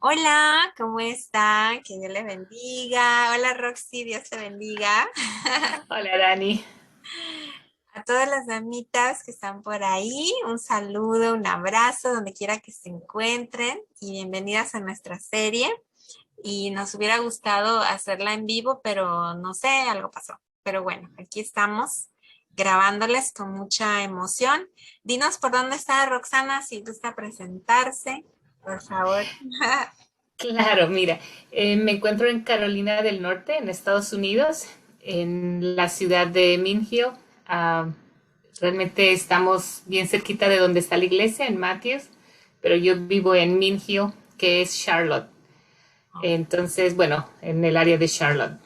Hola, ¿cómo está? Que Dios les bendiga. Hola Roxy, Dios te bendiga. Hola Dani. A todas las damitas que están por ahí, un saludo, un abrazo, donde quiera que se encuentren y bienvenidas a nuestra serie. Y nos hubiera gustado hacerla en vivo, pero no sé, algo pasó. Pero bueno, aquí estamos grabándoles con mucha emoción. Dinos por dónde está Roxana, si gusta presentarse, por favor. Claro, mira, me encuentro en Carolina del Norte, en Estados Unidos, en la ciudad de Mint Hill. Ah, Realmente estamos bien cerquita de donde está la iglesia, en Matthews, pero yo vivo en Mint Hill, que es Charlotte. Entonces, bueno, en el área de Charlotte.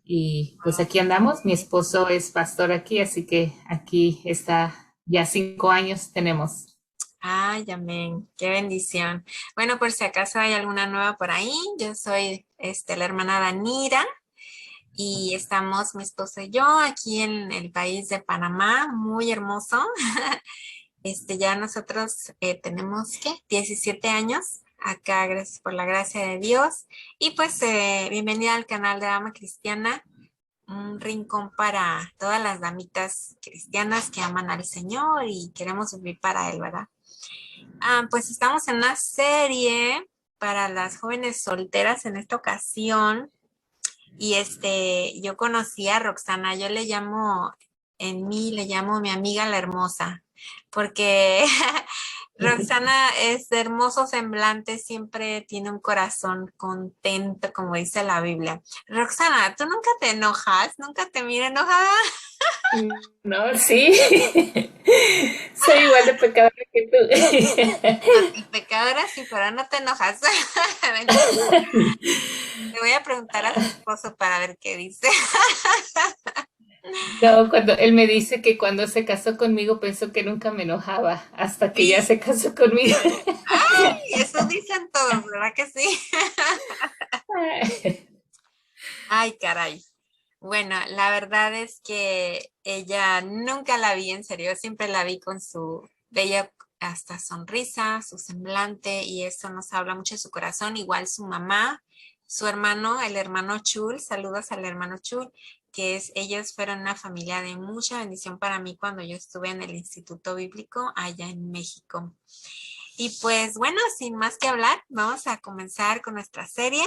Y pues aquí andamos, mi esposo es pastor aquí, así que aquí está, ya 5 años tenemos. Ay, amén. Qué bendición. Bueno, por si acaso hay alguna nueva por ahí, yo soy la hermana Danira y estamos mi esposo y yo aquí en el país de Panamá, muy hermoso. Ya nosotros tenemos, ¿qué? 17 años acá, gracias por la gracia de Dios. Y pues bienvenida al canal de Dama Cristiana, un rincón para todas las damitas cristianas que aman al Señor y queremos vivir para Él, ¿verdad? Pues estamos en una serie para las jóvenes solteras en esta ocasión y yo conocí a Roxana, yo le llamo, en mí le llamo mi amiga la hermosa, porque Roxana es de hermoso semblante, siempre tiene un corazón contento, como dice la Biblia. Roxana, ¿tú nunca te enojas? ¿Nunca te mira enojada? No, sí. Soy igual de pecadora que Ok, tú. pecadora, sí, pero no te enojas. Mentira. Le voy a preguntar a su esposo para ver qué dice. No, cuando él me dice que cuando se casó conmigo pensó que nunca me enojaba, hasta que ya Sí, se casó conmigo. ay, eso dicen todos, ¿verdad que sí? Ay, caray. Bueno, la verdad es que ella nunca la vi en serio, siempre la vi con su bella hasta sonrisa, su semblante, y eso nos habla mucho de su corazón. Igual su mamá, su hermano, el hermano Chul, saludos al hermano Chul, ellos fueron una familia de mucha bendición para mí cuando yo estuve en el Instituto Bíblico allá en México. Y pues bueno, sin más que hablar, vamos a comenzar con nuestra serie.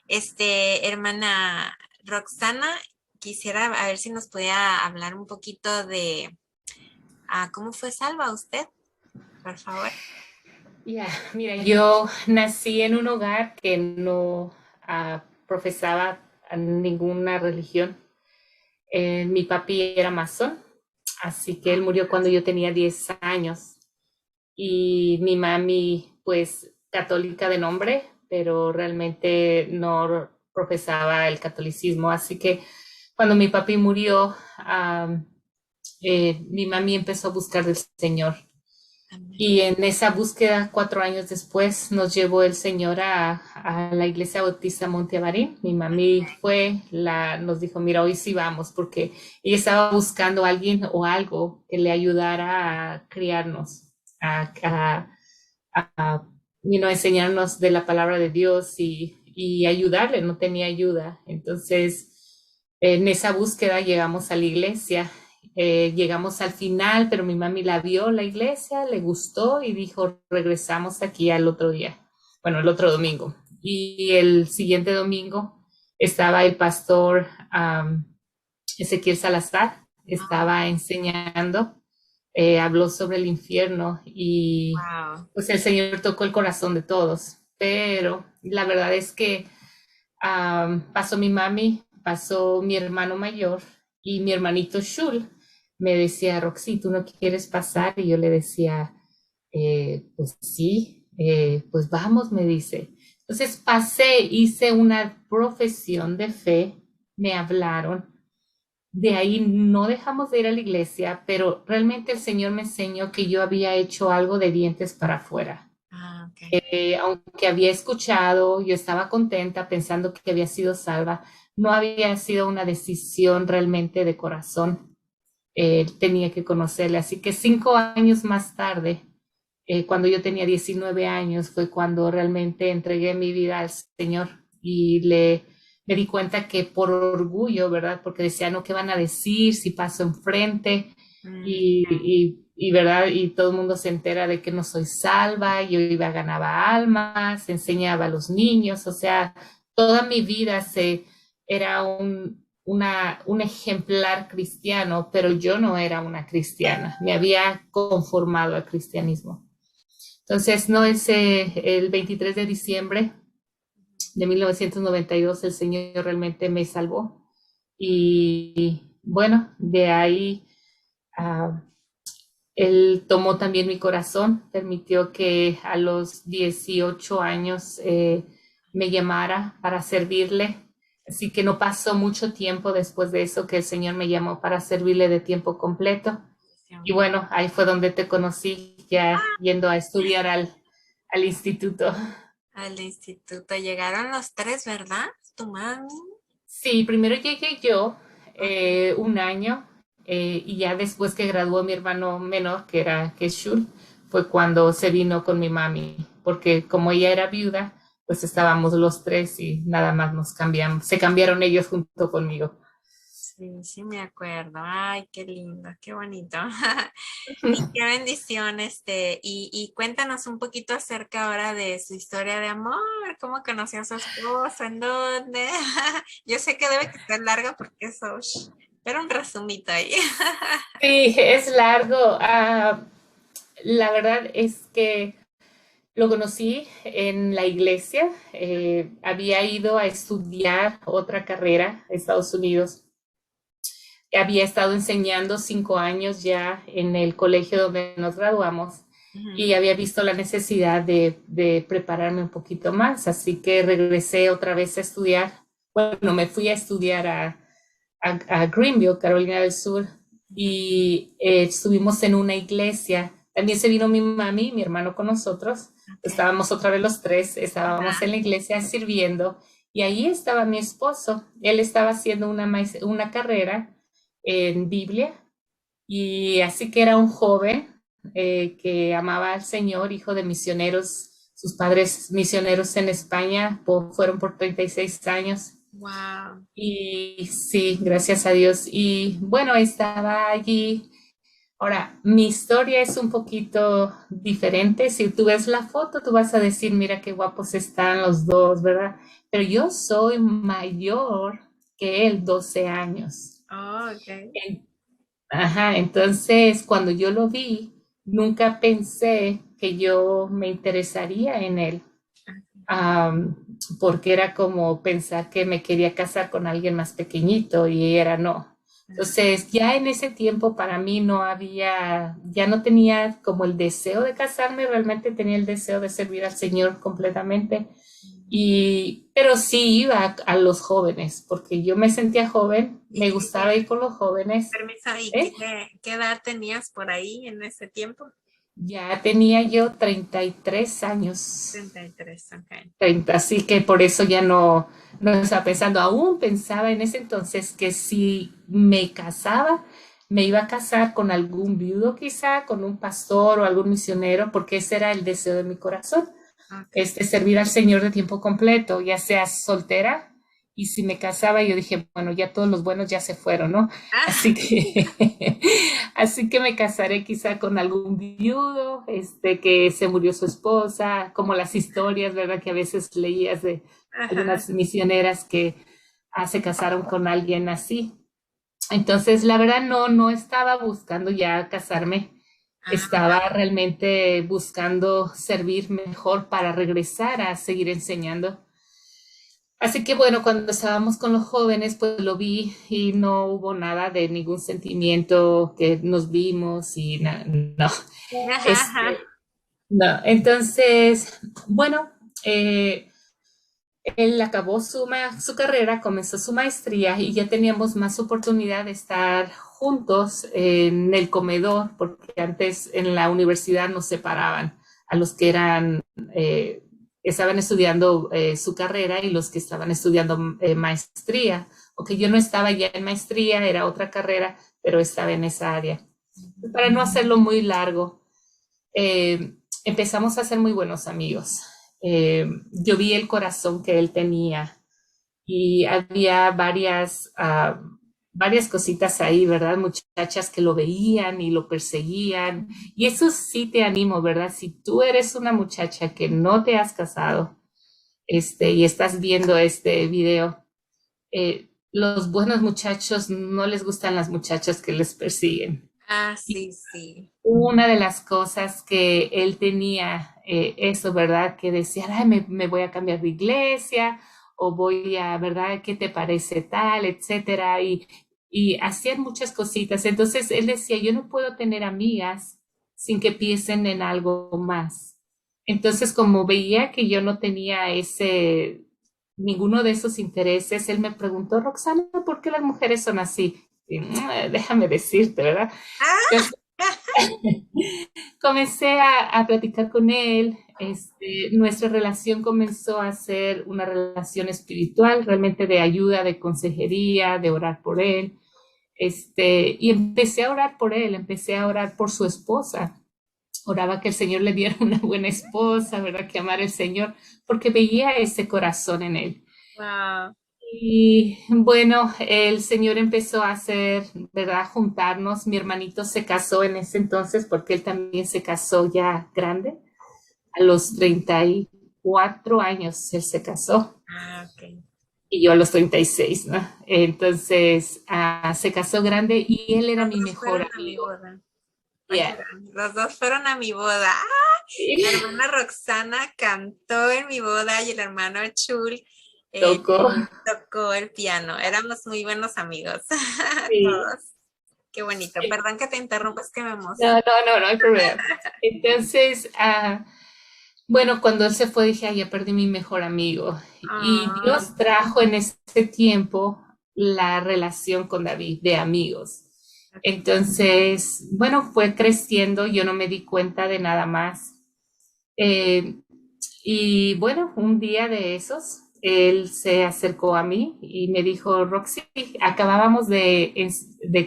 Hermana Roxana, quisiera a ver si nos podía hablar un poquito de cómo fue salva usted, por favor. Ya, mira, yo nací en un hogar que no profesaba ninguna religión. Mi papi era masón, así que él murió cuando yo tenía 10 años. Y mi mami, pues, católica de nombre, pero realmente no profesaba el catolicismo. Así que cuando mi papi murió, mi mami empezó a buscar del Señor. Amén. Y en esa búsqueda, 4 años después, nos llevó el Señor a la iglesia bautista Monte Avarín. Mi mami fue, nos dijo, mira, hoy sí vamos, porque ella estaba buscando a alguien o algo que le ayudara a criarnos, a, a, enseñarnos de la palabra de Dios y ayudarle, no tenía ayuda. Entonces, en esa búsqueda llegamos a la iglesia, llegamos al final, pero mi mami la vio la iglesia, le gustó y dijo, regresamos aquí al otro día, bueno, el otro domingo. Y el siguiente domingo estaba el pastor Ezequiel Salazar, estaba enseñando, habló sobre el infierno y Wow. pues el Señor tocó el corazón de todos. Pero la verdad es que pasó mi mami, pasó mi hermano mayor y mi hermanito Shul me decía, Roxy, ¿tú no quieres pasar? Y yo le decía, pues sí, pues vamos, me dice. Entonces pasé, hice una profesión de fe, me hablaron. De ahí no dejamos de ir a la iglesia, pero realmente el Señor me enseñó que yo había hecho algo de dientes para afuera. Ok. Aunque había escuchado, yo estaba contenta pensando que había sido salva, no había sido una decisión realmente de corazón. Tenía que conocerle. Así que 5 años más tarde, cuando yo tenía 19 años fue cuando realmente entregué mi vida al Señor y me di cuenta que por orgullo, ¿verdad? Porque decía, no, ¿qué van a decir si paso enfrente? ¿Verdad? Y todo el mundo se entera de que no soy salva, yo iba, ganaba almas, enseñaba a los niños, o sea, toda mi vida era un ejemplar cristiano, pero yo no era una cristiana, me había conformado al cristianismo. Entonces, no es el 23 de diciembre de 1992 el Señor realmente me salvó. Y bueno, de ahí uh, Él tomó también mi corazón, permitió que a los 18 años me llamara para servirle. Así que no pasó mucho tiempo después de eso que el Señor me llamó para servirle de tiempo completo. Y bueno, ahí fue donde te conocí, ya yendo a estudiar al instituto. Al instituto llegaron los tres, ¿verdad? Tu mami. Sí, primero llegué yo Ok. un año y ya después que graduó mi hermano menor, que es Shul, fue cuando se vino con mi mami, porque como ella era viuda, pues estábamos los tres y nada más nos cambiamos, se cambiaron ellos junto conmigo. Sí, sí me acuerdo. Ay, qué lindo, qué bonito. Y qué bendición, y cuéntanos un poquito acerca ahora de su historia de amor, cómo conoció a su esposo, en dónde. Yo sé que debe que ser larga porque eso, pero un resumito ahí. Sí, es largo. La verdad es que lo conocí en la iglesia. Había ido a estudiar otra carrera a Estados Unidos. Había estado enseñando 5 años ya en el colegio donde nos graduamos Ujú. y había visto la necesidad de prepararme un poquito más, así que regresé otra vez a estudiar. Bueno, me fui a estudiar a Greenville, Carolina del Sur, y estuvimos en una iglesia. También se vino mi mami, mi hermano con nosotros. Ok. Estábamos otra vez los tres, estábamos en Ajá. la iglesia sirviendo y ahí estaba mi esposo. Él estaba haciendo una carrera en Biblia y así que era un joven que amaba al Señor, hijo de misioneros. Sus padres misioneros en España fueron por 36 años. Wow. Y sí, gracias a Dios. Y bueno, estaba allí. Ahora, mi historia es un poquito diferente. Si tú ves la foto, tú vas a decir, mira qué guapos están los dos, ¿verdad? Pero yo soy mayor que él, 12 años. Oh, ok. Ajá, entonces cuando yo lo vi, nunca pensé que yo me interesaría en él, porque era como pensar que me quería casar con alguien más pequeñito y era no. Entonces ya en ese tiempo para mí ya no tenía como el deseo de casarme, realmente tenía el deseo de servir al Señor completamente. Pero sí iba a los jóvenes, porque yo me sentía joven, ¿Y me gustaba ir con los jóvenes. permiso, y ¿Eh? qué edad tenías por ahí en ese tiempo? Ya tenía yo 33 años, 33, ok. 30, así que por eso ya no estaba pensando, aún pensaba en ese entonces que si me casaba, me iba a casar con algún viudo quizá, con un pastor o algún misionero, porque ese era el deseo de mi corazón. Ok. Servir al Señor de tiempo completo, ya sea soltera, y si me casaba, yo dije, bueno, ya todos los buenos ya se fueron, ¿no? Ah, Así que, así que me casaré quizá con algún viudo, que se murió su esposa, como las historias, ¿verdad? Que a veces leías de ajá. algunas misioneras que se casaron con alguien así. Entonces, la verdad, no estaba buscando ya casarme, Ah, estaba realmente buscando servir mejor para regresar a seguir enseñando. Así que bueno, cuando estábamos con los jóvenes, pues lo vi y no hubo nada de ningún sentimiento que nos vimos y no, ajá, ajá. este, no. Entonces, bueno, él acabó su carrera, comenzó su maestría y ya teníamos más oportunidad de estar juntos en el comedor, porque antes en la universidad nos separaban a los que estaban estudiando su carrera y los que estaban estudiando maestría. Porque yo no estaba ya en maestría, era otra carrera, pero estaba en esa área. Para no hacerlo muy largo, eh, empezamos a ser muy buenos amigos. Yo vi el corazón que él tenía y había varias cositas ahí, ¿verdad? Muchachas que lo veían y lo perseguían. Y eso sí te animo, ¿verdad? Si tú eres una muchacha que no te has casado, y estás viendo este video, los buenos muchachos no les gustan las muchachas que les persiguen. Ah, Y sí, sí. una de las cosas que él tenía, eso, ¿verdad? Que decía, ay, me voy a cambiar de iglesia o voy a, ¿verdad? ¿Qué te parece tal, etcétera? Y hacían muchas cositas. Entonces él decía, yo no puedo tener amigas sin que piensen en algo más. Entonces, como veía que yo no tenía ninguno de esos intereses, él me preguntó, Roxana, ¿por qué las mujeres son así? Y, déjame decirte, ¿verdad? Ah, Entonces, comencé a platicar con él. Nuestra relación comenzó a ser una relación espiritual, realmente de ayuda, de consejería, de orar por él. Y empecé a orar por él, empecé a orar por su esposa. Oraba que el Señor le diera una buena esposa, ¿verdad? Que amara el Señor, porque veía ese corazón en él. wow. Y bueno, el Señor empezó a hacer, ¿verdad? Juntarnos. Mi hermanito se casó en ese entonces porque él también se casó ya grande. A los 34 años él se casó Ah, ok. y yo a los 36, ¿no? Entonces se casó grande y él era Los mi dos mejor fueron a mi amigo. boda. Yeah. Oigan, los dos fueron a mi boda. ¡Ah! La hermana Roxana cantó en mi boda y el hermano Chul Tocó. tocó el piano. Éramos muy buenos amigos, Sí. todos. Qué bonito. Perdón que te interrumpa, es que me No, emociono. no, no, no hay problema. Entonces, bueno, cuando él se fue dije, ay, ya perdí mi mejor amigo. Y Ah, Dios trajo en ese tiempo la relación con David de amigos. ok. Entonces, bueno, fue creciendo, yo no me di cuenta de nada más. Eh, y bueno, un día de esos, él se acercó a mí y me dijo, Roxy, acabábamos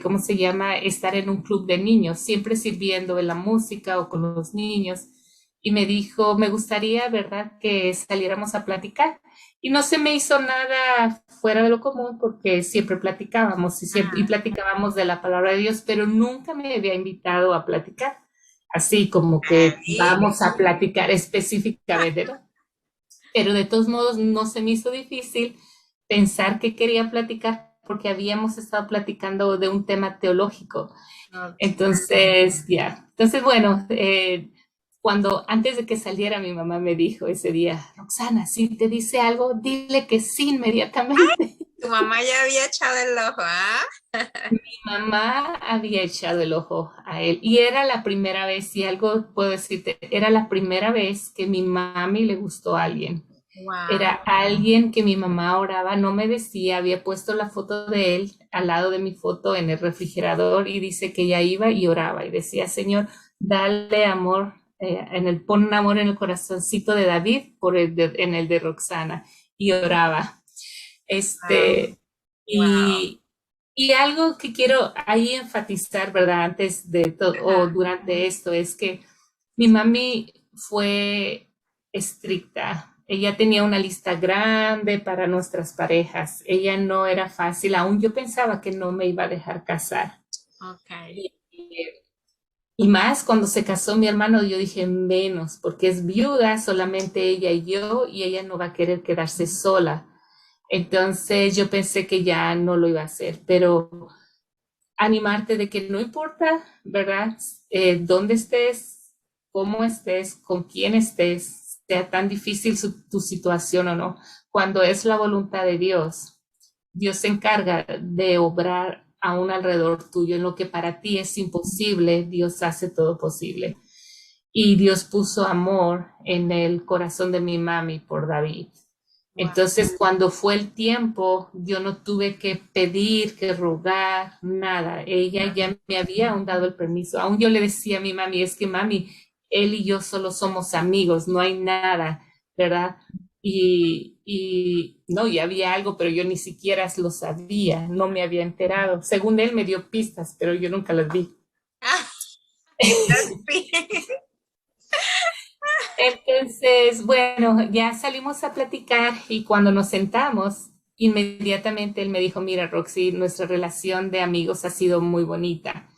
¿cómo se llama?, estar en un club de niños, siempre sirviendo en la música o con los niños. Y me dijo, me gustaría, ¿verdad?, que saliéramos a platicar. Y no se me hizo nada fuera de lo común porque siempre platicábamos y Ah, platicábamos de la palabra de Dios, pero nunca me había invitado a platicar así como que David. vamos a platicar específicamente, ¿no? Pero de todos modos no se me hizo difícil pensar que quería platicar porque habíamos estado platicando de un tema teológico. Ok. Entonces, ya. Entonces, bueno, cuando antes de que saliera mi mamá me dijo ese día, Roxana, si te dice algo, dile que sí inmediatamente. Tu mamá ya había echado el ojo, ¿ah? Mamá había echado el ojo a él y era la primera vez, y algo puedo decirte, era la primera vez que mi mami le gustó a alguien. Era Wow. alguien que mi mamá oraba, no me decía, había puesto la foto de él al lado de mi foto en el refrigerador y dice que ella iba y oraba y decía, Señor, dale amor, pon un amor en el corazoncito de David en el de Roxana y oraba. Wow. Este, Wow. y, y algo que quiero ahí enfatizar, ¿verdad? Antes de todo o Ajá. durante esto es que mi mami fue estricta. Ella tenía una lista grande para nuestras parejas. Ella no era fácil. Aún yo pensaba que no me iba a dejar casar. Ok. Y, y más cuando se casó mi hermano, yo dije menos, porque es viuda, solamente ella y yo, y ella no va a querer quedarse sola. Entonces yo pensé que ya no lo iba a hacer, pero animarte de que no importa, ¿verdad? Dónde estés, cómo estés, con quién estés, sea tan difícil tu situación o no, cuando es la voluntad de Dios, Dios se encarga de obrar aún alrededor tuyo en lo que para ti es imposible, Dios hace todo posible. Y Dios puso amor en el corazón de mi mami por David. Wow. Entonces, cuando fue el tiempo, yo no tuve que pedir, que rogar, nada. Ella ya me había aún dado el permiso. Aún yo le decía a mi mami, es que mami, él y yo solo somos amigos, no hay nada, ¿verdad? Y no, ya había algo, pero yo ni siquiera lo sabía, no me había enterado. Según él me dio pistas, pero yo nunca las vi. Ah, quizás sí. Entonces, bueno, ya salimos a platicar y cuando nos sentamos, inmediatamente él me dijo, mira, Roxy, nuestra relación de amigos ha sido muy bonita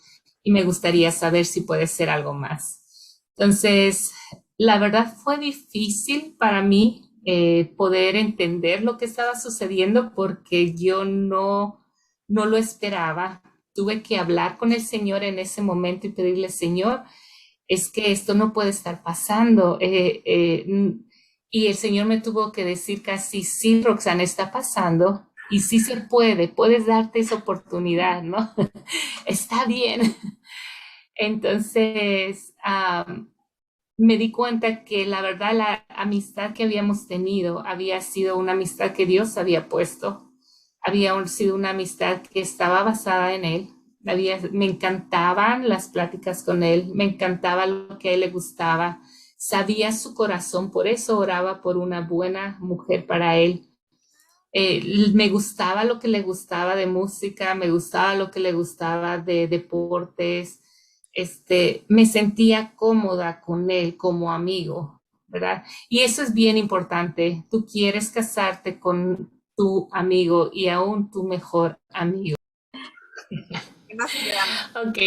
y me gustaría saber si puede ser algo más. Entonces, la verdad fue difícil para mí poder entender lo que estaba sucediendo porque yo no lo esperaba. Tuve que hablar con el Señor en ese momento y pedirle, Señor, es que esto no puede estar pasando. Y el Señor me tuvo que decir casi, sí, Roxana, está pasando y sí se puede, puedes darte esa oportunidad, ¿no? Está bien. Entonces, me di cuenta que la verdad la amistad que habíamos tenido había sido una amistad que Dios había puesto, había sido una amistad que estaba basada en Él. Me encantaban las pláticas con Él, me encantaba lo que a Él le gustaba, sabía su corazón, por eso oraba por una buena mujer para Él. Me gustaba lo que le gustaba de música, me gustaba lo que le gustaba de deportes, me sentía cómoda con él como amigo, ¿verdad? Y eso es bien importante. Tú quieres casarte con tu amigo y aún tu mejor amigo. Nos quedamos. Ok,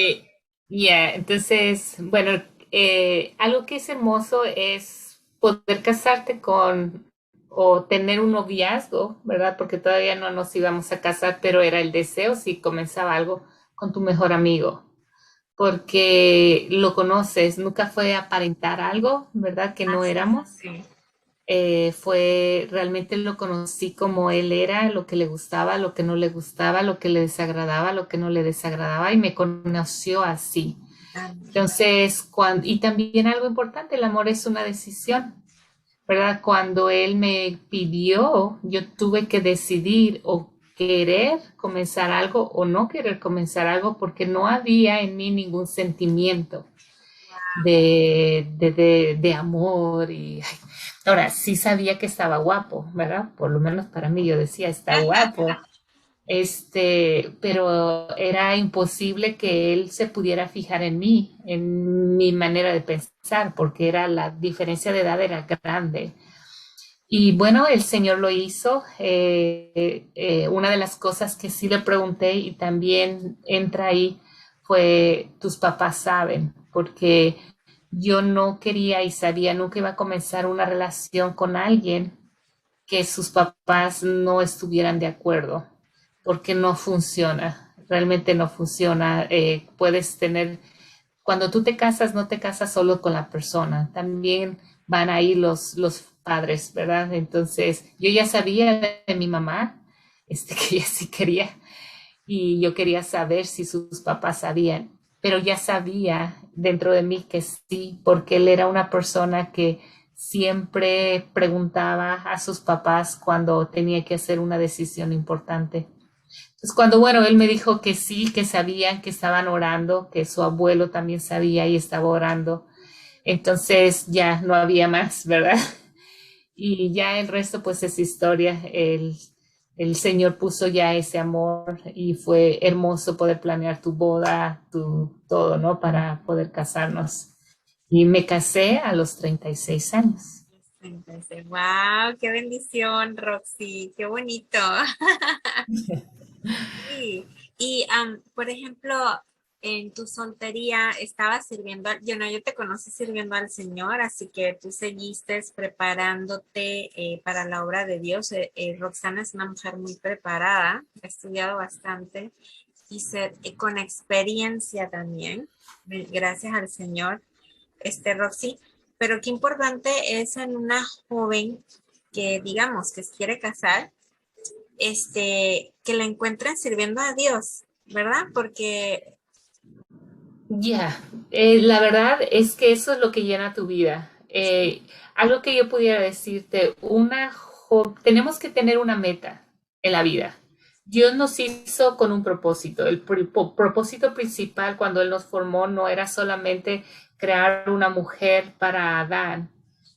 ya, entonces, bueno, algo que es hermoso es poder casarte con o tener un noviazgo, ¿verdad? Porque todavía no nos íbamos a casar, pero era el deseo si comenzaba algo con tu mejor amigo, porque lo conoces, nunca fue aparentar algo, ¿verdad? Que no Así es, éramos. sí. Fue realmente lo conocí como él era, lo que le gustaba, lo que no le gustaba, lo que le desagradaba, lo que no le desagradaba, y me conoció así. Amén. Entonces, y también algo importante, el amor es una decisión, ¿verdad? Cuando él me pidió, yo tuve que decidir o querer comenzar algo o no querer comenzar algo porque no había en mí ningún sentimiento de amor y ay, ahora sí sabía que estaba guapo, ¿verdad? Por lo menos para mí yo decía, está guapo, pero era imposible que él se pudiera fijar en mi manera de pensar, porque era la diferencia de edad era grande. Y bueno, el Señor lo hizo. Una de las cosas que sí le pregunté y también entra ahí fue, tus papás saben, porque yo no quería y sabía, nunca iba a comenzar una relación con alguien que sus papás no estuvieran de acuerdo, porque no funciona, realmente no funciona. Puedes tener cuando tú te casas, no te casas solo con la persona, también van ahí los padres, ¿verdad? Entonces, yo ya sabía de mi mamá, que ella sí quería, y yo quería saber si sus papás sabían, pero ya sabía dentro de mí que sí, porque él era una persona que siempre preguntaba a sus papás cuando tenía que hacer una decisión importante. Entonces, cuando, bueno, él me dijo que sí, que sabían que estaban orando, que su abuelo también sabía y estaba orando, entonces ya no había más, ¿verdad? Y ya el resto, pues es historia. El Señor puso ya ese amor y fue hermoso poder planear tu boda, tu todo, ¿no? Para poder casarnos. Y me casé a los 36 años. Entonces, wow, qué bendición, Roxy, qué bonito. Sí. Y, por ejemplo, en tu soltería estabas sirviendo, yo no, yo te conocí sirviendo al Señor, así que tú seguiste preparándote para la obra de Dios. Roxana es una mujer muy preparada, ha estudiado bastante y con experiencia también, gracias al Señor, Roxy. Pero qué importante es en una joven que digamos que se quiere casar, que la encuentren sirviendo a Dios, ¿verdad? Porque, Ya, la verdad es que eso es lo que llena tu vida. Algo que yo pudiera decirte, tenemos que tener una meta en la vida. Dios nos hizo con un propósito. El propósito principal cuando Él nos formó no era solamente crear una mujer para Adán,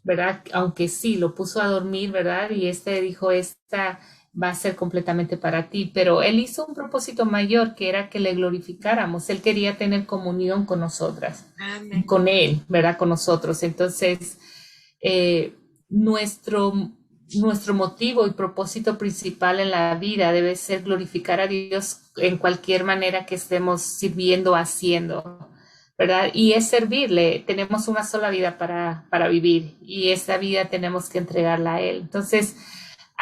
¿verdad? Aunque sí, lo puso a dormir, ¿verdad? Y dijo, esta va a ser completamente para ti, pero él hizo un propósito mayor que era que le glorificáramos. Él quería tener comunión con nosotras, amén, con él, ¿verdad? Con nosotros. Entonces, nuestro, nuestro motivo y propósito principal en la vida debe ser glorificar a Dios en cualquier manera que estemos sirviendo, haciendo, ¿verdad? Y es servirle. Tenemos una sola vida para vivir y esa vida tenemos que entregarla a Él. Entonces,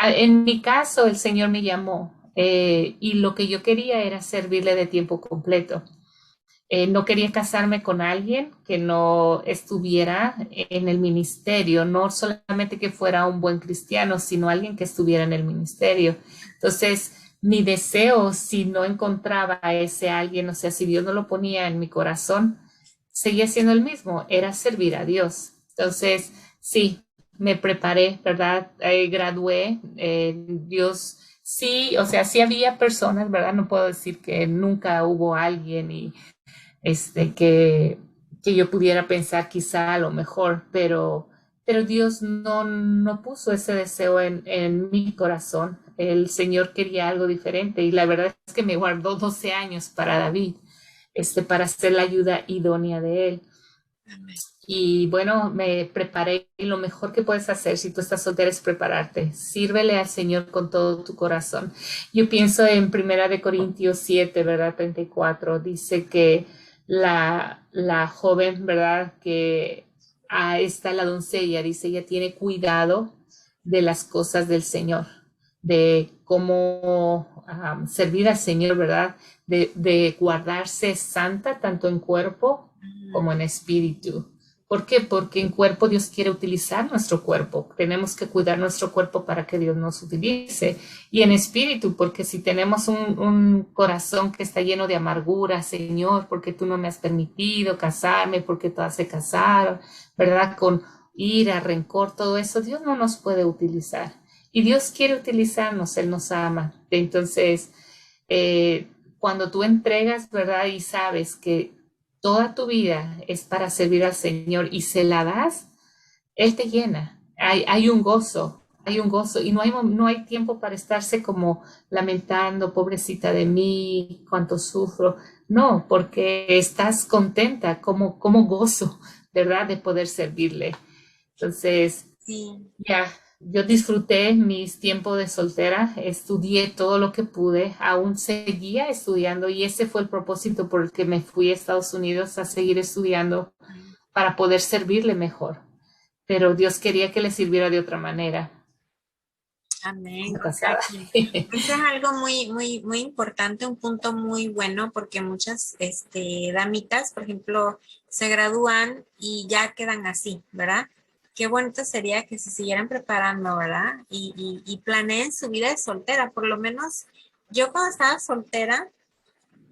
en mi caso, el Señor me llamó y lo que yo quería era servirle de tiempo completo. No quería casarme con alguien que no estuviera en el ministerio, no solamente que fuera un buen cristiano, sino alguien que estuviera en el ministerio. Entonces, mi deseo, si no encontraba a ese alguien, o sea, si Dios no lo ponía en mi corazón, seguía siendo el mismo, era servir a Dios. Entonces, sí, me preparé, ¿verdad? Gradué, Dios, sí, o sea, sí había personas, ¿verdad? No puedo decir que nunca hubo alguien y que yo pudiera pensar quizá a lo mejor, pero Dios no puso ese deseo en mi corazón. El Señor quería algo diferente y la verdad es que me guardó 12 años para David, para ser la ayuda idónea de él. Amén. Y bueno, me preparé y lo mejor que puedes hacer si tú estás soltera es prepararte. Sírvele al Señor con todo tu corazón. Yo pienso en Primera de Corintios 7, ¿verdad? 34. Dice que la joven, ¿verdad? Que está la doncella, dice, ella tiene cuidado de las cosas del Señor, de cómo servir al Señor, ¿verdad? De guardarse santa tanto en cuerpo como en espíritu. ¿Por qué? Porque en cuerpo Dios quiere utilizar nuestro cuerpo. Tenemos que cuidar nuestro cuerpo para que Dios nos utilice. Y en espíritu, porque si tenemos un corazón que está lleno de amargura, Señor, porque tú no me has permitido casarme, porque todas se casaron, ¿verdad? Con ira, rencor, todo eso, Dios no nos puede utilizar. Y Dios quiere utilizarnos, Él nos ama. Entonces, cuando tú entregas, ¿verdad? Y sabes que toda tu vida es para servir al Señor y se la das, Él te llena. Hay un gozo y no hay tiempo para estarse como lamentando, pobrecita de mí, cuánto sufro. No, porque estás contenta, como gozo, ¿verdad? De poder servirle. Entonces, Sí. ya, yo disfruté mis tiempos de soltera, estudié todo lo que pude, aún seguía estudiando y ese fue el propósito por el que me fui a Estados Unidos a seguir estudiando para poder servirle mejor. Pero Dios quería que le sirviera de otra manera, Amén. como O sea casada. que eso es algo muy importante, un punto muy bueno, porque muchas, damitas, por ejemplo, se gradúan y ya quedan así, ¿verdad? Qué bonito sería que se siguieran preparando, ¿verdad? Y planeen su vida de soltera. Por lo menos yo cuando estaba soltera,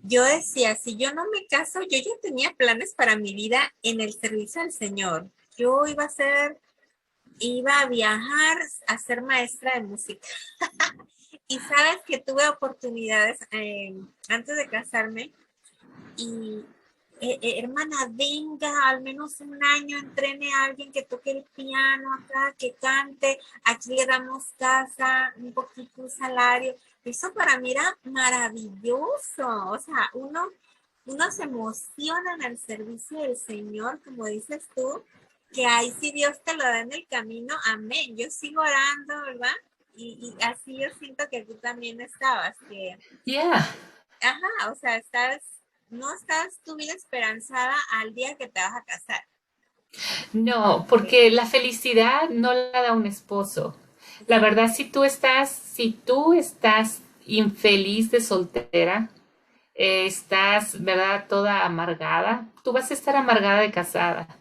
yo decía, si yo no me caso, yo ya tenía planes para mi vida en el servicio al Señor. Yo iba a viajar a ser maestra de música. Y sabes que tuve oportunidades antes de casarme y hermana, venga, al menos un año entrene a alguien que toque el piano acá, que cante, aquí le damos casa, un poquito un salario. Eso para mí era maravilloso. O sea, uno se emociona en el servicio del Señor, como dices tú, que ahí si Dios te lo da en el camino, amén. Yo sigo orando, ¿verdad? Y así yo siento que tú también estabas, que, Yeah. ajá, o sea, no estás tu vida esperanzada al día que te vas a casar. No, porque la felicidad no la da un esposo. La verdad, si tú estás infeliz de soltera, estás, ¿verdad? Toda amargada, tú vas a estar amargada de casada.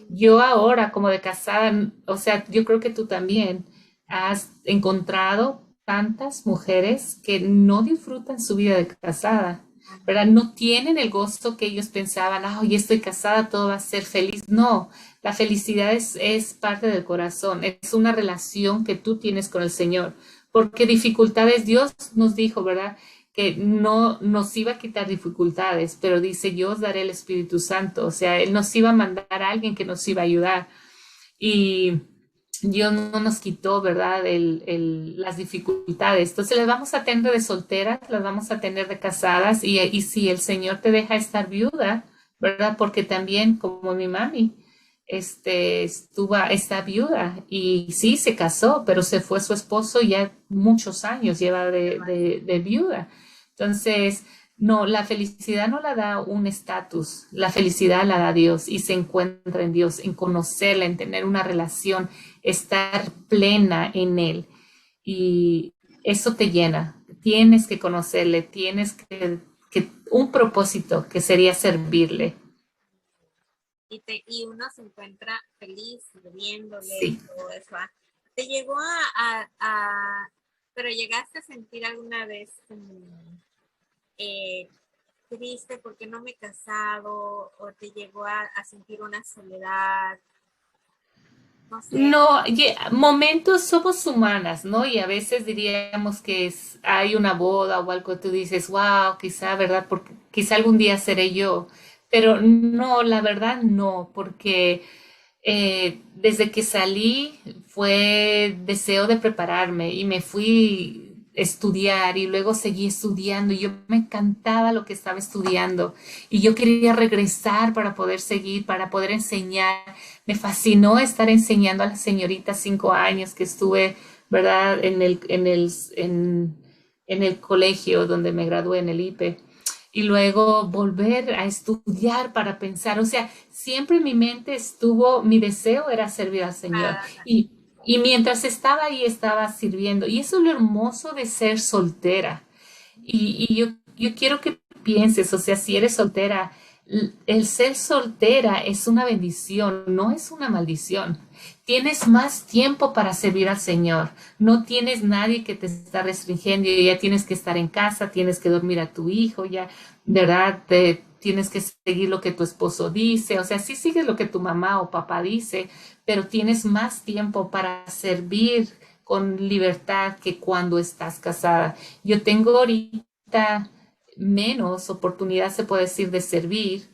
Yo ahora, como de casada, o sea, yo creo que tú también has encontrado tantas mujeres que no disfrutan su vida de casada, ¿verdad? No tienen el gozo que ellos pensaban, ah, hoy estoy casada, todo va a ser feliz. No, la felicidad es parte del corazón, es una relación que tú tienes con el Señor, porque dificultades Dios nos dijo, ¿verdad? Que no nos iba a quitar dificultades, pero dice, yo os daré el Espíritu Santo, o sea, Él nos iba a mandar a alguien que nos iba a ayudar. Y Dios no nos quitó, ¿verdad? Las dificultades. Entonces las vamos a tener de solteras, las vamos a tener de casadas y si el Señor te deja estar viuda, ¿verdad? Porque también, como mi mami, está viuda y sí se casó, pero se fue su esposo ya muchos años lleva de viuda. Entonces, no, la felicidad no la da un estatus, la felicidad la da Dios y se encuentra en Dios, en conocerla, en tener una relación, estar plena en Él. Y eso te llena. Tienes que conocerle, que un propósito que sería servirle. Y uno se encuentra feliz viéndole y Sí. todo eso. ¿Ah? ¿Te llegó pero llegaste a sentir alguna vez eh, triste porque no me he casado o te llegó a sentir una soledad? No sé. No, momentos somos humanas, ¿no? Y a veces diríamos que hay una boda o algo, tú dices, wow, quizá, ¿verdad? Porque quizá algún día seré yo. Pero no, la verdad no, porque desde que salí fue deseo de prepararme y me fui a estudiar y luego seguí estudiando y yo me encantaba lo que estaba estudiando y yo quería regresar para poder seguir, para poder enseñar. Me fascinó estar enseñando a las señoritas 5 años que estuve, ¿verdad? En el colegio donde me gradué en el IPE y luego volver a estudiar para pensar, o sea, siempre en mi mente estuvo, mi deseo era servir al Señor. Y mientras estaba ahí, estaba sirviendo. Y eso es lo hermoso de ser soltera. Y yo quiero que pienses, o sea, si eres soltera, el ser soltera es una bendición, no es una maldición. Tienes más tiempo para servir al Señor. No tienes nadie que te está restringiendo y ya tienes que estar en casa, tienes que dormir a tu hijo, ya, ¿verdad? Tienes que seguir lo que tu esposo dice. O sea, sí sigues lo que tu mamá o papá dice, pero tienes más tiempo para servir con libertad que cuando estás casada. Yo tengo ahorita menos oportunidad, se puede decir, de servir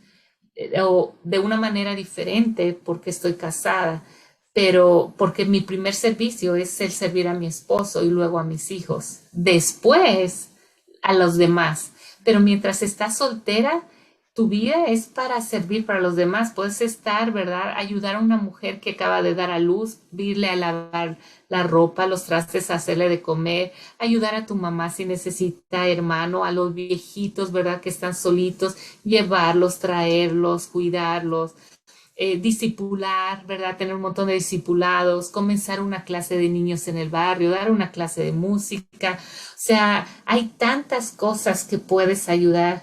o de una manera diferente porque estoy casada, pero porque mi primer servicio es el servir a mi esposo y luego a mis hijos, después a los demás. Pero mientras estás soltera, tu vida es para servir para los demás. Puedes estar, ¿verdad? Ayudar a una mujer que acaba de dar a luz, irle a lavar la ropa, los trastes, hacerle de comer, ayudar a tu mamá si necesita hermano, a los viejitos, ¿verdad? Que están solitos, llevarlos, traerlos, cuidarlos, discipular, ¿verdad? Tener un montón de discipulados, comenzar una clase de niños en el barrio, dar una clase de música. O sea, hay tantas cosas que puedes ayudar.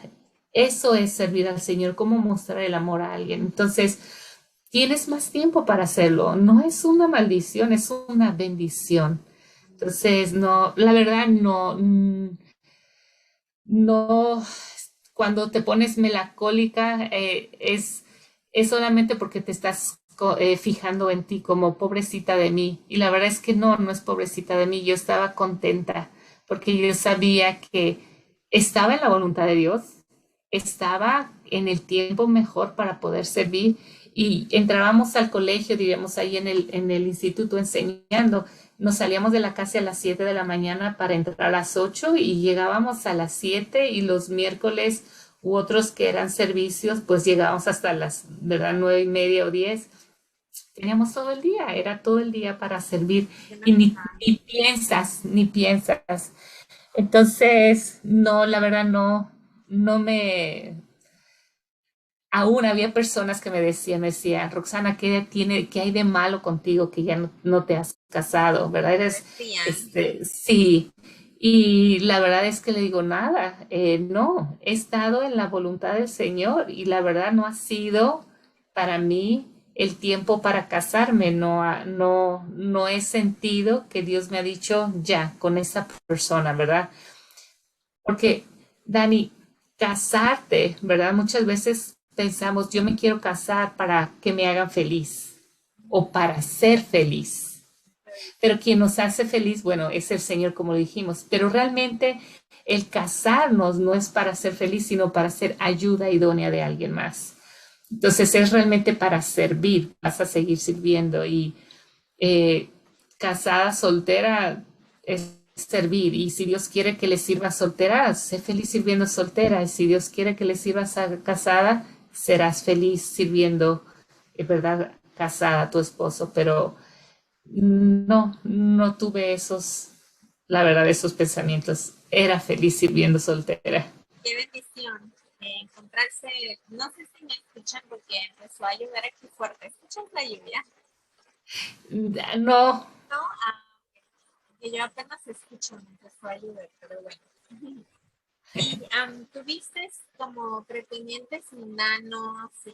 Eso es servir al Señor, cómo mostrar el amor a alguien. Entonces, tienes más tiempo para hacerlo. No es una maldición, es una bendición. Entonces, no, la verdad, no, no, cuando te pones melancólica, es solamente porque te estás fijando en ti como pobrecita de mí. Y la verdad es que no, no es pobrecita de mí. Yo estaba contenta porque yo sabía que estaba en la voluntad de Dios, estaba en el tiempo mejor para poder servir y entrábamos al colegio, diríamos ahí en el instituto enseñando. Nos salíamos de la casa a las 7 de la mañana para entrar a las 8 y llegábamos a las 7 y los miércoles u otros que eran servicios, pues llegábamos hasta las, ¿verdad? 9:30 o 10. Teníamos todo el día, era todo el día para servir y ni piensas, ni piensas. Entonces, no, la verdad no, no me, aún había personas que me decían, Roxana, ¿qué hay de malo contigo que ya no te has casado? ¿Verdad? Decían. Sí. Y la verdad es que le digo nada, no, he estado en la voluntad del Señor y la verdad no ha sido para mí el tiempo para casarme, no he sentido que Dios me ha dicho ya con esa persona, ¿verdad? Porque, Dani, casarte, ¿verdad? Muchas veces pensamos, yo me quiero casar para que me hagan feliz o para ser feliz. Pero quien nos hace feliz, bueno, es el Señor, como dijimos. Pero realmente el casarnos no es para ser feliz, sino para ser ayuda idónea de alguien más. Entonces es realmente para servir, vas a seguir sirviendo y eh, casada, soltera, es servir. Y si Dios quiere que le sirvas soltera, sé feliz sirviendo soltera. Y si Dios quiere que le sirvas casada, serás feliz sirviendo, ¿verdad? casada, tu esposo, pero no, no tuve esos, la verdad, esos pensamientos. Era feliz sirviendo soltera. Qué bendición encontrarse. No sé si me escuchan porque empezó a llover aquí fuerte. ¿Escuchas la lluvia? No, No, que yo apenas escucho, me empezó a llover, pero bueno. ¿Y tuviste como pretendientes mundanos y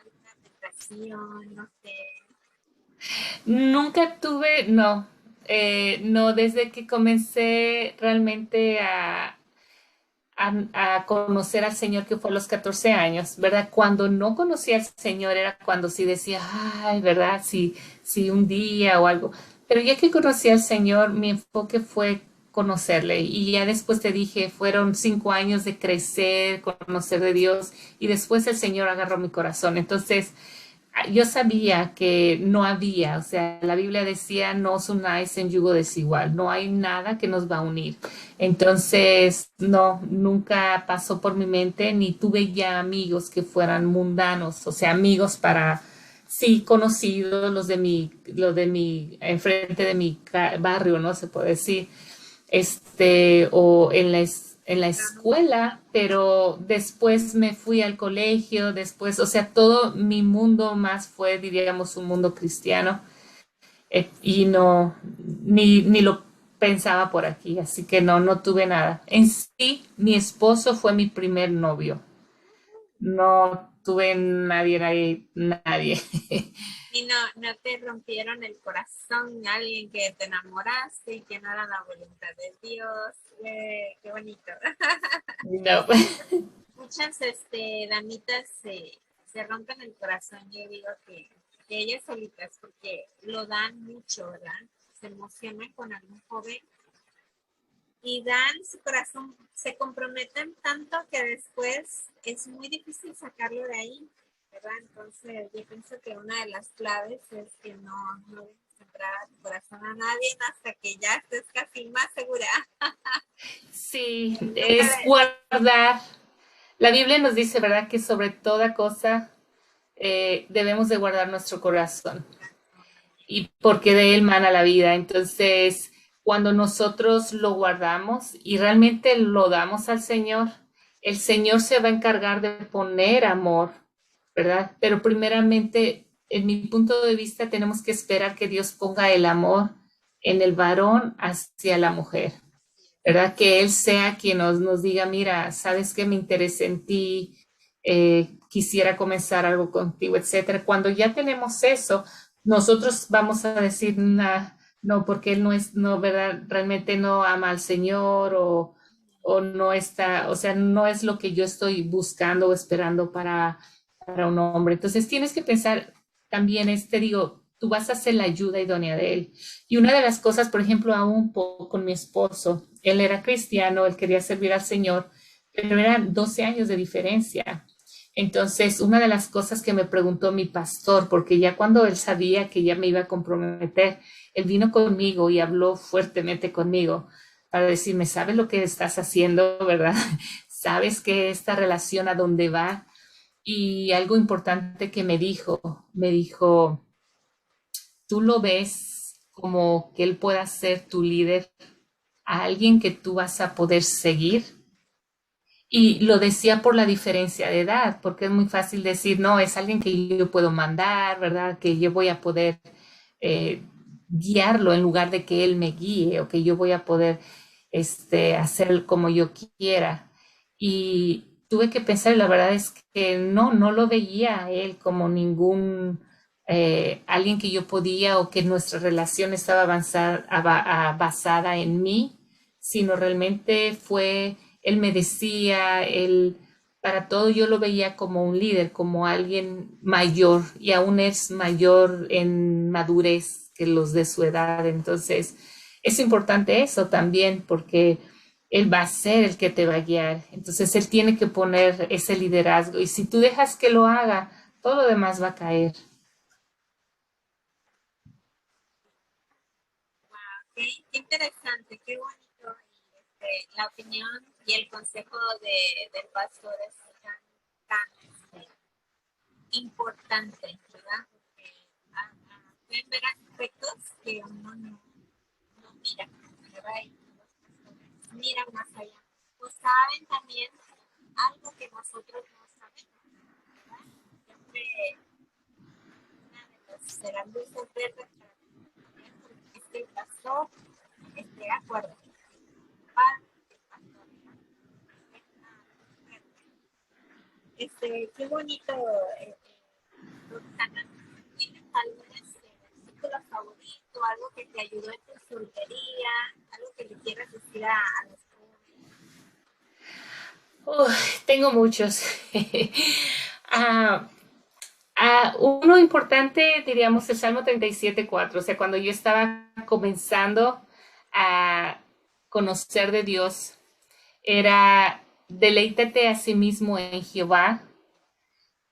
alguna tentación, no sé? nunca tuve, no, no, desde que comencé realmente a conocer al Señor, que fue a los 14 años, ¿verdad? Cuando no conocía al Señor era cuando sí decía, ay, ¿verdad? Sí, sí, un día o algo. Pero ya que conocí al Señor, mi enfoque fue conocerle. Y ya después te dije, fueron 5 años de crecer, conocer de Dios, y después el Señor agarró mi corazón. Entonces, yo sabía que no había, o sea, la Biblia decía, no os unáis en yugo desigual, no hay nada que nos va a unir. Entonces, no, nunca pasó por mi mente, ni tuve ya amigos que fueran mundanos, o sea, amigos para, sí, conocidos, enfrente de mi barrio, ¿no? Se puede decir, o en la Pero nunca. escuela, pero después me fui al colegio, después, o sea, todo mi mundo más fue, diríamos, un mundo cristiano, y no, ni lo pensaba por aquí, así que no, no tuve nada. En sí, mi esposo fue mi primer novio, no tuve nadie. Y no, no te rompieron el corazón, alguien que te enamoraste y que no era la voluntad de Dios. Qué bonito. No. Muchas damitas se rompen el corazón. Yo digo que ellas solitas, porque lo dan mucho, ¿verdad? Se emocionan con algún joven y dan su corazón, se comprometen tanto que después es muy difícil sacarlo de ahí, ¿verdad? Entonces yo pienso que una de las claves es que no dejes entrar a tu corazón a nadie hasta que ya estés casi más segura. Sí, Nunca es guardar. La Biblia nos dice, ¿verdad?, que sobre toda cosa debemos de guardar nuestro corazón, y porque de él mana la vida. Entonces, cuando nosotros lo guardamos y realmente lo damos al Señor, el Señor se va a encargar de poner amor, ¿verdad? Pero primeramente, en mi punto de vista, tenemos que esperar que Dios ponga el amor en el varón hacia la mujer, ¿verdad? Que Él sea quien nos diga, mira, sabes que me interesa en ti, quisiera comenzar algo contigo, etcétera. Cuando ya tenemos eso, nosotros vamos a decir, "Nah, no, porque Él no es, no, ¿verdad? Realmente no ama al Señor, o no está, o sea, no es lo que yo estoy buscando o esperando para un hombre". Entonces tienes que pensar también, digo, tú vas a ser la ayuda idónea de Él. Y una de las cosas, por ejemplo, aún con mi esposo, él era cristiano, él quería servir al Señor, pero eran 12 años de diferencia. Entonces, una de las cosas que me preguntó mi pastor, porque ya cuando él sabía que ya me iba a comprometer, él vino conmigo y habló fuertemente conmigo para decirme, ¿sabes lo que estás haciendo, verdad? ¿Sabes que esta relación a dónde va? Y algo importante que me dijo, ¿tú lo ves como que él pueda ser tu líder, a alguien que tú vas a poder seguir? Y lo decía por la diferencia de edad, porque es muy fácil decir, no, es alguien que yo puedo mandar, ¿verdad? Que yo voy a poder eh, guiarlo en lugar de que él me guíe, o que yo voy a poder hacer como yo quiera. Y tuve que pensar, y la verdad es que no, no lo veía a él como ningún alguien que yo podía, o que nuestra relación estaba basada en mí, sino realmente fue, él me decía, él, para todo yo lo veía como un líder, como alguien mayor, y aún es mayor en madurez que los de su edad. Entonces, es importante eso también, porque él va a ser el que te va a guiar. Entonces, él tiene que poner ese liderazgo, y si tú dejas que lo haga, todo lo demás va a caer. Qué interesante, qué bonito. Y, la opinión y el consejo del pastor es tan, tan importante, ¿verdad? Porque pueden ver aspectos que uno no mira, ¿verdad? Y los pastores miran más allá. Pues saben también algo que nosotros no sabemos, ¿verdad? Siempre una de las luces verdes para nosotros es que el pastor esté de acuerdo. Qué bonito, Roxana. ¿Tienes algún versículo favorito, algo que te ayudó en tu soltería, algo que le quieras decir a los jóvenes? Uy, tengo muchos. Ah, uno importante, diríamos, el Salmo 37:4. O sea, cuando yo estaba comenzando a conocer de Dios, era deleítate a sí mismo en Jehová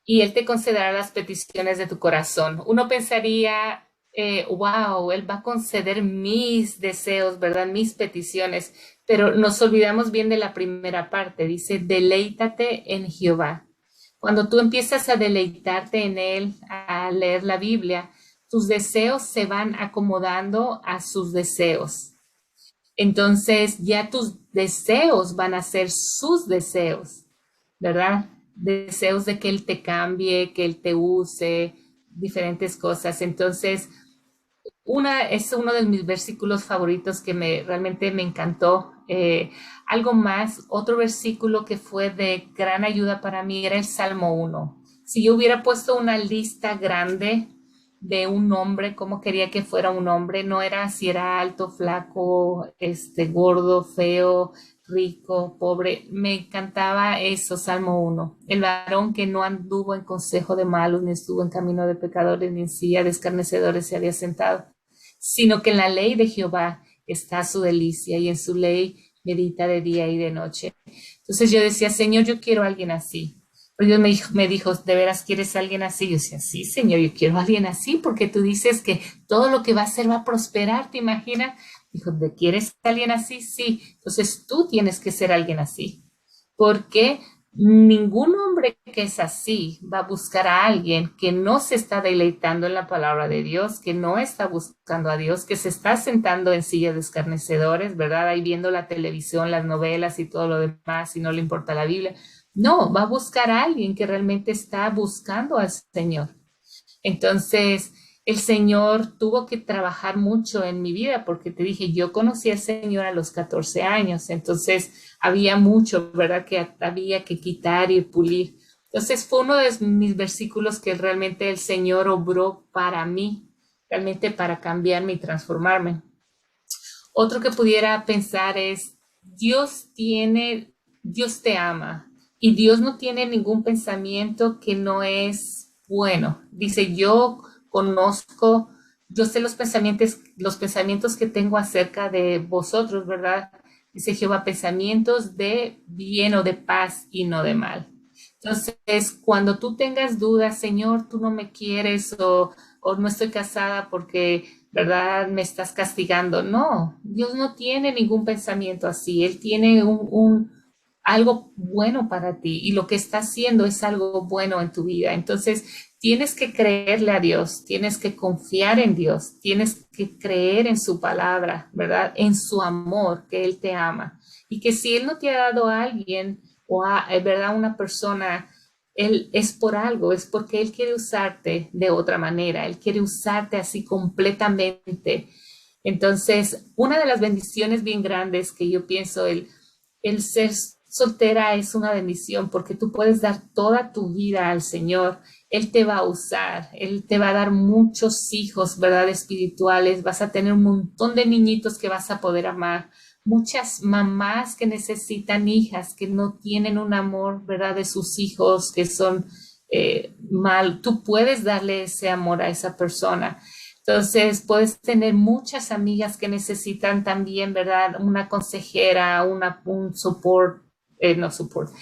y Él te concederá las peticiones de tu corazón. Uno pensaría, wow, Él va a conceder mis deseos, ¿verdad? Mis peticiones, pero nos olvidamos bien de la primera parte. Dice, deleítate en Jehová. Cuando tú empiezas a deleitarte en Él, a leer la Biblia, tus deseos se van acomodando a sus deseos. Entonces ya tus deseos van a ser sus deseos, ¿verdad? Deseos de que Él te cambie, que Él te use, diferentes cosas. Entonces, es uno de mis versículos favoritos que realmente me encantó. Algo más, otro versículo que fue de gran ayuda para mí era el Salmo 1. Si yo hubiera puesto una lista grande de un hombre, cómo quería que fuera un hombre, no era si era alto, flaco, gordo, feo, rico, pobre, me encantaba eso, Salmo 1. El varón que no anduvo en consejo de malos, ni estuvo en camino de pecadores, ni en silla de escarnecedores se había sentado, sino que en la ley de Jehová está su delicia y en su ley medita de día y de noche. Entonces yo decía, Señor, yo quiero a alguien así. Pero Dios me dijo, ¿de veras quieres a alguien así? Yo decía, sí, Señor, yo quiero a alguien así porque tú dices que todo lo que va a hacer va a prosperar, ¿te imaginas? Dijo, ¿de quieres a alguien así? Sí. Entonces tú tienes que ser alguien así. Porque ningún hombre que es así va a buscar a alguien que no se está deleitando en la palabra de Dios, que no está buscando a Dios, que se está sentando en silla de escarnecedores, ¿verdad? Ahí viendo la televisión, las novelas y todo lo demás, y no le importa la Biblia. No, va a buscar a alguien que realmente está buscando al Señor. Entonces, el Señor tuvo que trabajar mucho en mi vida porque te dije, yo conocí al Señor a los 14 años, entonces había mucho, ¿verdad? Que había que quitar y pulir. Entonces fue uno de mis versículos que realmente el Señor obró para mí, realmente para cambiarme y transformarme. Otro que pudiera pensar es, Dios te ama y Dios no tiene ningún pensamiento que no es bueno. Dice, conozco, yo sé los pensamientos que tengo acerca de vosotros, ¿verdad? Dice Jehová, pensamientos de bien o de paz y no de mal. Entonces, cuando tú tengas dudas, Señor, tú no me quieres o no estoy casada porque, ¿verdad? Me estás castigando. No, Dios no tiene ningún pensamiento así. Él tiene algo bueno para ti y lo que está haciendo es algo bueno en tu vida. Entonces, tienes que creerle a Dios, tienes que confiar en Dios, tienes que creer en su palabra, ¿verdad? En su amor, que Él te ama. Y que si Él no te ha dado a alguien o ¿verdad? Una persona, Él es por algo, es porque Él quiere usarte de otra manera, Él quiere usarte así completamente. Entonces, una de las bendiciones bien grandes que yo pienso, el ser soltera es una bendición porque tú puedes dar toda tu vida al Señor. Él te va a usar, Él te va a dar muchos hijos, ¿verdad? Espirituales, vas a tener un montón de niñitos que vas a poder amar, muchas mamás que necesitan hijas, que no tienen un amor, ¿verdad? De sus hijos, que son mal. Tú puedes darle ese amor a esa persona. Entonces, puedes tener muchas amigas que necesitan también, ¿verdad? Una consejera, un support, no support,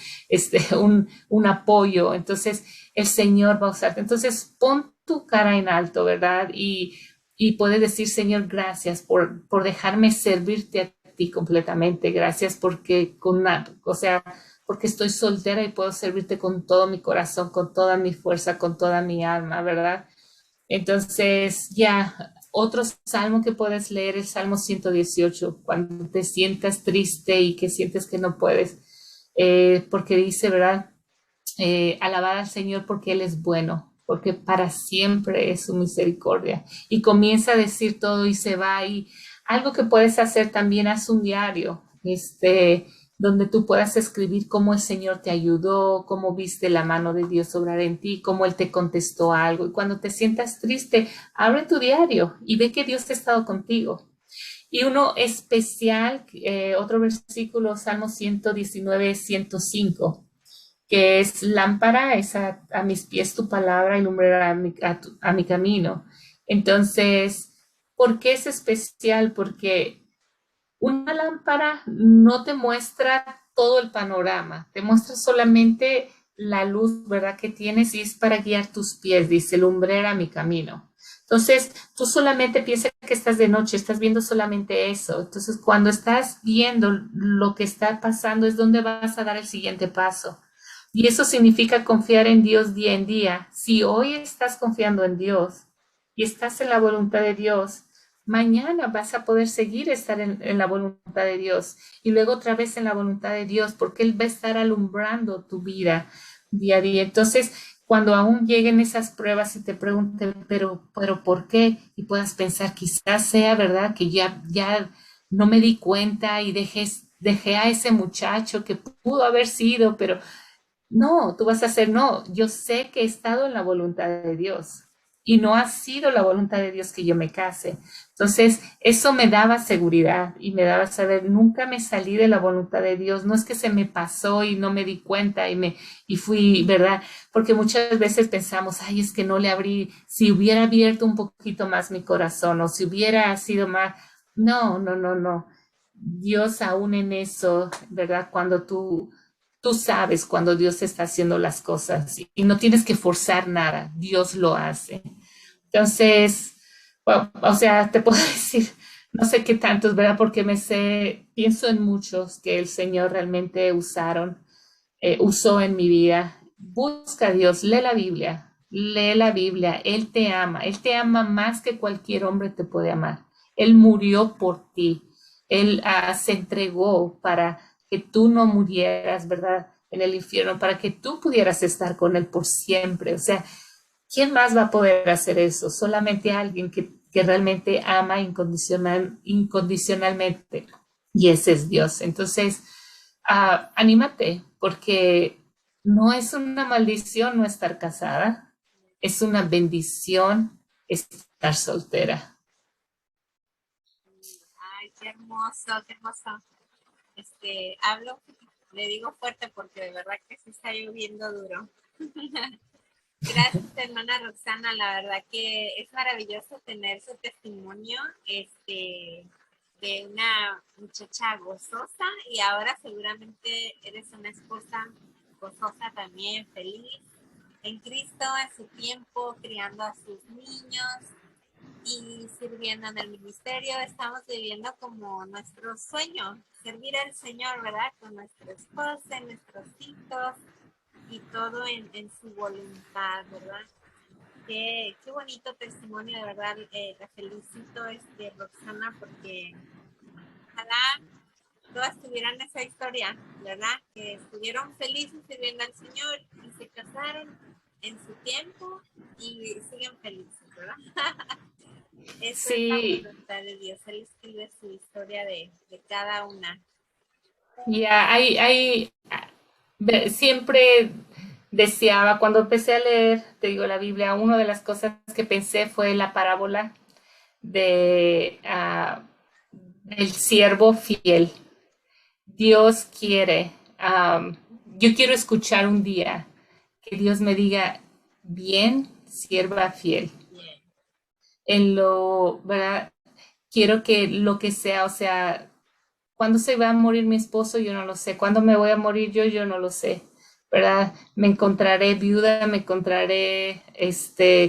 un apoyo. Entonces, el Señor va a usarte. Entonces, pon tu cara en alto, ¿verdad? Y puedes decir, Señor, gracias por dejarme servirte a ti completamente. Gracias porque o sea, porque estoy soltera y puedo servirte con todo mi corazón, con toda mi fuerza, con toda mi alma, ¿verdad? Entonces, ya, otro salmo que puedes leer, el Salmo 118, cuando te sientas triste y que sientes que no puedes, porque dice, ¿verdad? Alabad al Señor porque Él es bueno, porque para siempre es su misericordia. Y comienza a decir todo y se va. Y algo que puedes hacer también, haz un diario, donde tú puedas escribir cómo el Señor te ayudó, cómo viste la mano de Dios obrar en ti, cómo Él te contestó algo. Y cuando te sientas triste, abre tu diario y ve que Dios ha estado contigo. Y uno especial, otro versículo, Salmo 119, 105, que es lámpara, es a mis pies tu palabra y lumbrera a mi camino. Entonces, ¿por qué es especial? Porque una lámpara no te muestra todo el panorama, te muestra solamente la luz, ¿verdad? Que tienes y es para guiar tus pies, dice, lumbrera mi camino. Entonces, tú solamente piensas que estás de noche, estás viendo solamente eso. Entonces, cuando estás viendo lo que está pasando es donde vas a dar el siguiente paso. Y eso significa confiar en Dios día en día. Si hoy estás confiando en Dios y estás en la voluntad de Dios, mañana vas a poder seguir estar en la voluntad de Dios y luego otra vez en la voluntad de Dios, porque Él va a estar alumbrando tu vida día a día. Entonces, cuando aún lleguen esas pruebas y te pregunten, pero ¿por qué? Y puedas pensar, quizás sea verdad que ya no me di cuenta y dejé a ese muchacho que pudo haber sido, pero no, tú vas a hacer, no, yo sé que he estado en la voluntad de Dios y no ha sido la voluntad de Dios que yo me case. Entonces, eso me daba seguridad y me daba saber, nunca me salí de la voluntad de Dios, no es que se me pasó y no me di cuenta y fui, ¿verdad? Porque muchas veces pensamos, ay, es que no le abrí, si hubiera abierto un poquito más mi corazón o si hubiera sido más, no, no, no, no. Dios aún en eso, ¿verdad? Cuando tú sabes cuando Dios está haciendo las cosas y no tienes que forzar nada, Dios lo hace. Entonces, bueno, o sea, te puedo decir, no sé qué tantos, ¿verdad? Porque pienso en muchos que el Señor realmente usó en mi vida. Busca a Dios, lee la Biblia, Él te ama más que cualquier hombre te puede amar. Él murió por ti, Él se entregó para que tú no murieras, ¿verdad? En el infierno, para que tú pudieras estar con Él por siempre. O sea, ¿quién más va a poder hacer eso? Solamente alguien que realmente ama incondicionalmente. Y ese es Dios. Entonces, anímate, porque no es una maldición no estar casada, es una bendición estar soltera. Ay, qué hermoso, qué hermoso. Hablo, le digo fuerte porque de verdad que sí está lloviendo duro. Gracias, hermana Roxana. La verdad que es maravilloso tener su testimonio, de una muchacha gozosa y ahora seguramente eres una esposa gozosa también, feliz en Cristo, en su tiempo, criando a sus niños y sirviendo en el ministerio. Estamos viviendo como nuestro sueño, servir al Señor, ¿verdad? Con nuestra esposa, nuestros hijos y todo en su voluntad, ¿verdad? Qué bonito testimonio, de verdad. La felicito, Roxana, porque ojalá todas tuvieran esa historia, ¿verdad? Que estuvieron felices sirviendo al Señor y se casaron en su tiempo y siguen felices, ¿verdad? Eso es la Sí, voluntad de Dios. Él escribe su historia de cada una. ya siempre deseaba, cuando empecé a leer, te digo, la Biblia, una de las cosas que pensé fue la parábola de, del siervo fiel. Dios quiere, yo quiero escuchar un día que Dios me diga, bien, sierva fiel. Bien. ¿Verdad? Quiero que lo que sea, o sea, ¿cuándo se va a morir mi esposo? Yo no lo sé. ¿Cuándo me voy a morir yo? Yo no lo sé. ¿Verdad? Me encontraré viuda, me encontraré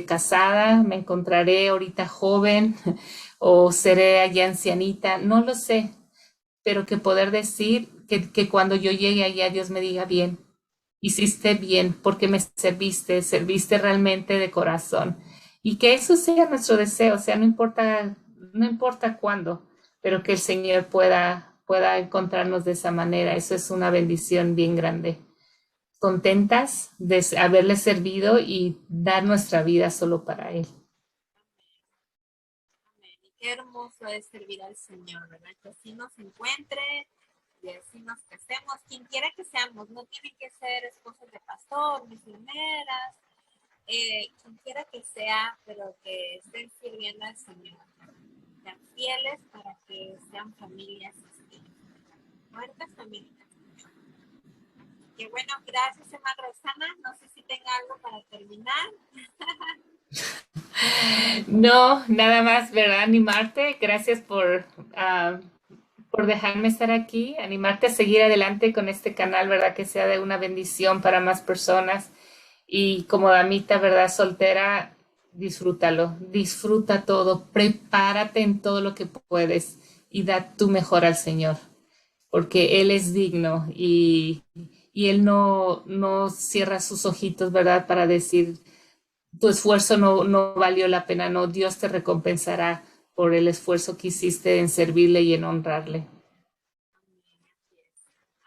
casada, me encontraré ahorita joven o seré allá ancianita, no lo sé, pero que poder decir que cuando yo llegue allá Dios me diga bien, hiciste bien porque me serviste realmente de corazón. Y que eso sea nuestro deseo, o sea, no importa cuándo, pero que el Señor pueda encontrarnos de esa manera. Eso es una bendición bien grande. Contentas de haberle servido y dar nuestra vida solo para Él. Amén. Y qué hermoso es servir al Señor, ¿verdad? Que así nos encuentre y así nos casemos. Quien quiera que seamos, no tienen que ser esposos de pastor, misioneras, quien quiera que sea, pero que estén sirviendo al Señor. Sean fieles para que sean familias muertas también. Que bueno, gracias, hermana Rosana. No sé si tenga algo para terminar. No, nada más, ¿verdad? Animarte. Gracias por dejarme estar aquí, animarte a seguir adelante con este canal, ¿verdad? Que sea de una bendición para más personas. Y como damita, ¿verdad? Soltera, disfrútalo, disfruta todo, prepárate en todo lo que puedes y da tu mejor al Señor, porque Él es digno y Él no cierra sus ojitos, ¿verdad? Para decir, tu esfuerzo no valió la pena, no, Dios te recompensará por el esfuerzo que hiciste en servirle y en honrarle.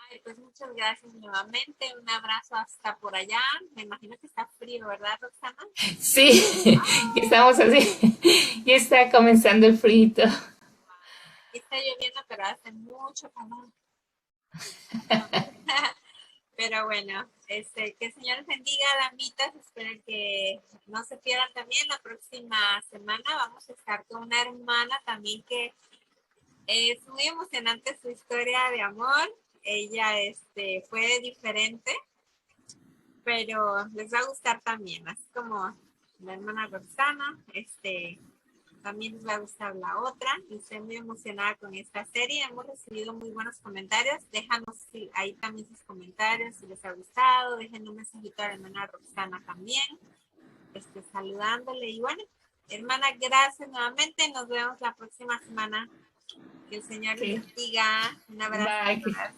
Ay, pues muchas gracias nuevamente. Un abrazo hasta por allá. Me imagino que está frío, ¿verdad, Roxana? Sí, ya estamos así, ya está comenzando el frío. Aquí está lloviendo, pero hace mucho calor. Pero bueno, que el Señor les bendiga, damitas. Espero que no se pierdan también. La próxima semana vamos a estar con una hermana también que es muy emocionante su historia de amor. Ella fue diferente, pero les va a gustar también, así como la hermana Roxana, también les va a gustar la otra. Y estoy muy emocionada con esta serie. Hemos recibido muy buenos comentarios. Déjanos ahí también sus comentarios si les ha gustado. Dejen un mensajito a la hermana Roxana también, saludándole. Y bueno, hermana, gracias nuevamente. Nos vemos la próxima semana. Que el Señor les Okay. bendiga. Un abrazo a Bye. todas.